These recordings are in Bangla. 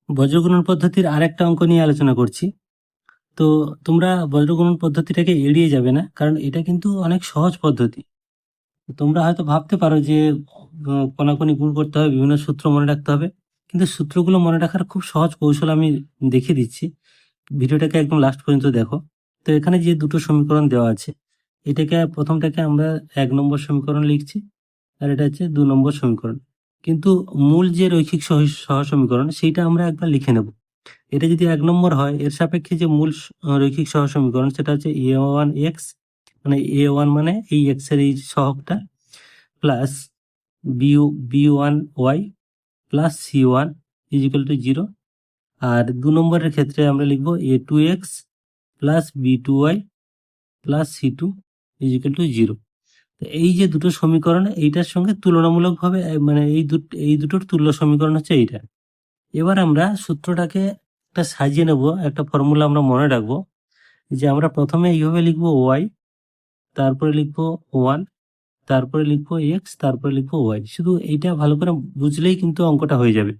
বজ্রগুণন পদ্ধতির আরেকটা অঙ্ক নিয়ে আলোচনা করছি। তো তোমরা বজ্রগুণন পদ্ধতিটাকে এড়িয়ে যাবে না, কারণ এটা কিন্তু অনেক সহজ পদ্ধতি। তোমরা হয়তো ভাবতে পারো যে কোনাকুনি গুণ করতে হবে, বিভিন্ন সূত্র মনে রাখতে হবে, কিন্তু সূত্রগুলো মনে রাখার খুব সহজ কৌশল আমি দেখিয়ে দিচ্ছি। ভিডিওটাকে একদম লাস্ট পর্যন্ত দেখো। তো এখানে যে দুটো সমীকরণ দেওয়া আছে, এটাকে প্রথমটাকে আমরা 1 নম্বর সমীকরণ লিখছি, আর এটা হচ্ছে 2 নম্বর সমীকরণ। কিন্তু মূল যে রৈখিক সহ সমীকরণ সেইটা আমরা একবার লিখে নেব। এটা যদি 1 নম্বর হয়, এর সাপেক্ষে যে মূল রৈখিক সহ সমীকরণ সেটা হচ্ছে a1x, মানে a1 মানে এই x এর এই সহগটা, plus b1y plus c1 is equal to 0। আর 2 নম্বরের ক্ষেত্রে আমরা লিখবো a2x plus b2y plus c2 is equal to 0। তো এই যে দুটো সমীকরণ, এইটার সঙ্গে তুলনামূলকভাবে মানে এই দুটোর তুল্য সমীকরণ হচ্ছে এইটা। এবার আমরা সূত্রটাকে একটা সাজিয়ে নেব, একটা ফর্মুলা আমরা মনে রাখবো, যে আমরা প্রথমে এইভাবে লিখবো ওয়াই, তারপরে লিখবো 1, তারপরে লিখবো এক্স, তারপরে লিখবো ওয়াই। শুধু এইটা ভালো করে বুঝলেই কিন্তু অঙ্কটা হয়ে যাবে।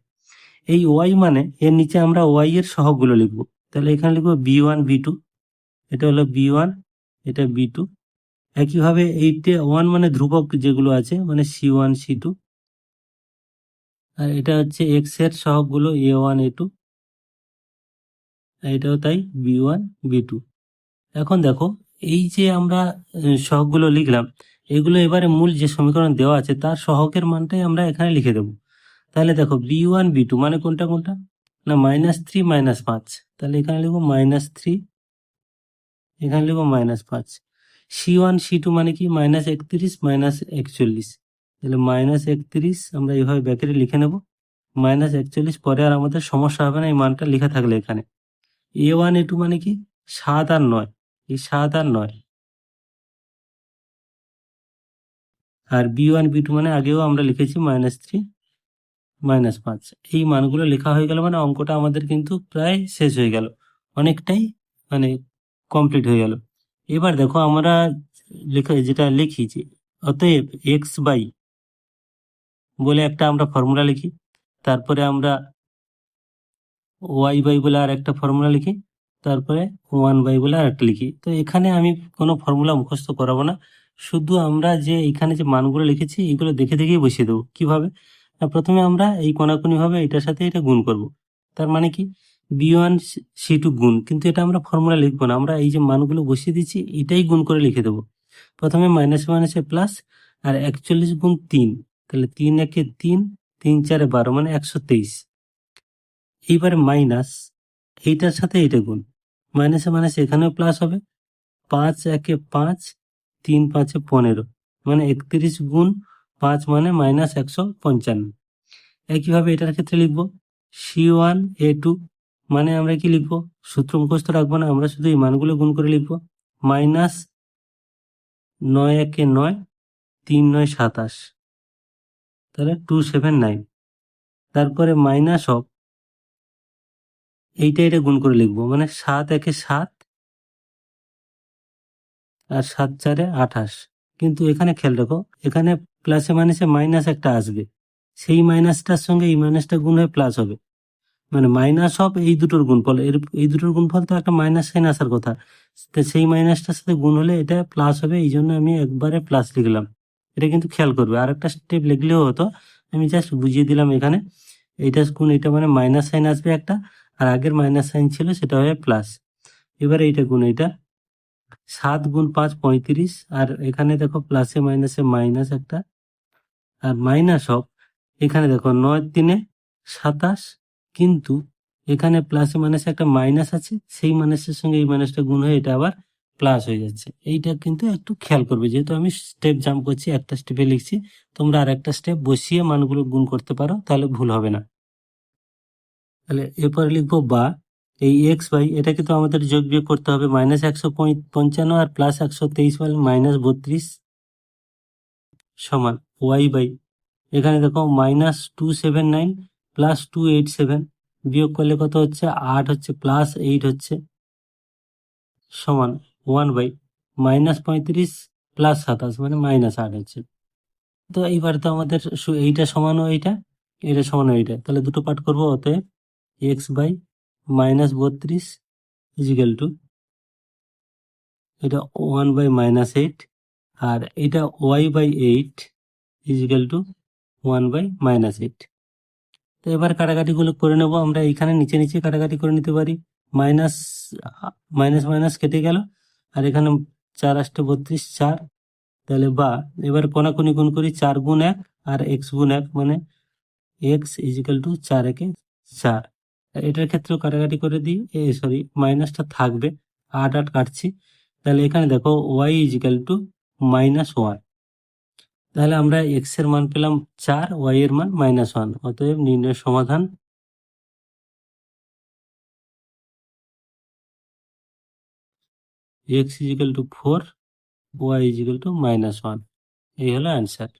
এই ওয়াই মানে এর নিচে আমরা ওয়াই এর সহগগুলো লিখবো। তাহলে এখানে লিখবো b1 b2, এটা হলো b1, এটা b2। একইভাবে এইটে 1 মানে ধ্রুবক যেগুলো আছে, মানে c1 c2, আর এটা হচ্ছে এক্স এর সহগগুলো a1 a2, এটাও তাই b1 b2। এখন দেখো, এই যে আমরা সহগগুলো লিখলাম, এগুলো এবারে মূল যে সমীকরণ দেওয়া আছে তার সহগের মানটাই আমরা এখানে লিখে দেবো। তাহলে দেখো b1 b2 মানে কোনটা কোনটা, না -3 -5, তাহলে এখানে লিখবো -3, এখানে লিখবো -5। c1 c2 মানে কি, -31 -41, তাহলে -31 আমরা এইভাবে ব্যাকেটে লিখে নেব, -41। পরে আর আমাদের সমস্যা হবে না এই মানটা লেখা থাকলে। এখানে a1 a2 মানে কি, 7 আর 9, এই 7 আর 9। আর b1 b2 মানে আগেও আমরা লিখেছি -3 -5। এই মানগুলো লেখা হয়ে গেল, মানে অঙ্কটা আমাদের কিন্তু প্রায় শেষ হয়ে গেল, অনেকটাই মানে কমপ্লিট হয়ে গেল। এবার দেখো আমরা যেটা লিখি, অতএব এক্স বাই বলে একটা আমরা ফর্মুলা লিখি, তারপরে আমরা ওয়াই বাই বলে আর একটা ফর্মুলা লিখি, তারপরে 1 বাই বলে আর একটা লিখি। তো এখানে আমি কোনো ফর্মুলা মুখস্থ করাবো না, শুধু আমরা যে এখানে যে মানগুলো লিখেছি এগুলো দেখে দেখেই বসিয়ে দেবো। কিভাবে, না প্রথমে আমরা এই কোনাকুনি ভাবে এটার সাথে এটা গুণ করব। তার মানে কি, b1 c2 গুণ, কিন্তু এটা আমরা ফর্মুলা লিখবো না, আমরা এই যে মানগুলো বসিয়ে দিচ্ছি এটাই গুণ করে লিখে দেবো। প্রথমে মাইনাসে মাইনাসে প্লাস, আর 41 গুণ 3, তাহলে 3 একে 3, 3 4 12 মানে 123। এইবারে মাইনাস, এইটার সাথে এইটা গুণ, মাইনাসে মাইনাসে এখানেও প্লাস হবে, 5 একে 5, 3 5 15, মানে 31 গুণ 5 মানে -155। একইভাবে এটার ক্ষেত্রে লিখবো c1 a2, মানে আমরা কি লিখবো, সূত্র মুখস্থ রাখবো না, আমরা শুধু এই মানগুলো গুণ করে লিখবো, -9 একে 9, 3 9 27, তাহলে 279। তারপরে মাইনাস অফ, এটা গুণ করে লিখবো, মানে 7 একে 7, আর 7 4 28। কিন্তু এখানে খেয়াল রাখো, এখানে প্লাসে মাইনাসে মাইনাস একটা আসবে, সেই মাইনাসটার সঙ্গে এই মাইনাসটা গুণ হয়ে প্লাস হবে, মানে মাইনাস অফ এই দুটোর গুণফল, এই দুটোর গুণফল তো একটা মাইনাস সাইন আসার কথা, তো সেই মাইনাসটার সাথে গুণ হলে এটা প্লাস হবে, এই জন্য আমি একবারে প্লাস লিখলাম। এটা কিন্তু খেয়াল করবে, আর একটা স্টেপ লিখলেও হতো, আমি জাস্ট বুঝিয়ে দিলাম এখানে। এইটা গুণ এটা মানে মাইনাস সাইন আসবে একটা, আর আগের মাইনাস সাইন ছিল সেটা হয়ে প্লাস। এবারে এইটা গুণ এটা, 7 গুণ 5 35, আর এখানে দেখো প্লাসে মাইনাসে মাইনাস একটা, আর মাইনাস অফ, এখানে দেখো 9 3 27, কিন্তু এখানে প্লাসে মাইনাসে একটা মাইনাস আছে, সেই মাইনাসের সঙ্গে এই মাইনাসটা গুণ হয়ে এটা আবার প্লাস হয়ে যাচ্ছে। এইটা কিন্তু একটু খেয়াল করবে, যেহেতু আমি স্টেপ জাম্প করছি, একটা স্টেপে লিখছি, তোমরা আর একটা স্টেপ বসিয়ে মানগুলো গুণ করতে পারো, তাহলে ভুল হবে না। তাহলে এরপরে লিখবো বা, এই এক্স বাই, এটাকে তো আমাদের যোগ বিয়োগ করতে হবে, -155 আর +123 মানে -32 সমান ওয়াই বাই, এখানে দেখো -279 +287, বিয়োগ করলে কত হচ্ছে, 8 হচ্ছে, +8 হচ্ছে, সমান 1/, -35 +27 মানে -8 হচ্ছে। তো এইবার তো আমাদের এইটা সমানও এইটা, এটা সমানও এইটা, তাহলে দুটো পার্ট করবো, অতএব এক্স বাই -32 ইজিক্যাল টু এটা 1/-8, আর এটা y/8 ইজিক্যাল টু 1/-8। তো এবার কাটাকাটিগুলো করে নেব আমরা। এখানে নিচে নিচে কাটাকাটি করে নিতে পারি। মাইনাস মাইনাস মাইনাস কেটে গেল, আর এখানে 4×8 = 4। তাহলে বা এবার কোনাকুনি গুণ করি, 4 গুণ 1 আর এক্স গুণ 1 মানে এক্স ইজিক্যাল টু 4×1 = 4। এটার ক্ষেত্রেও কাটাকাটি করে দিই, সরি মাইনাসটা থাকবে, 8 8 কাটছি। তাহলে এখানে দেখো ওয়াই ইজিক্যাল টু -1। তাহলে আমরা এক্স এর মান পেলাম 4, ওয়াই এর মান -1। অতএব নির্ণয়ের সমাধান x equal to 4, Y equal to -1। এই হলো অ্যান্সার।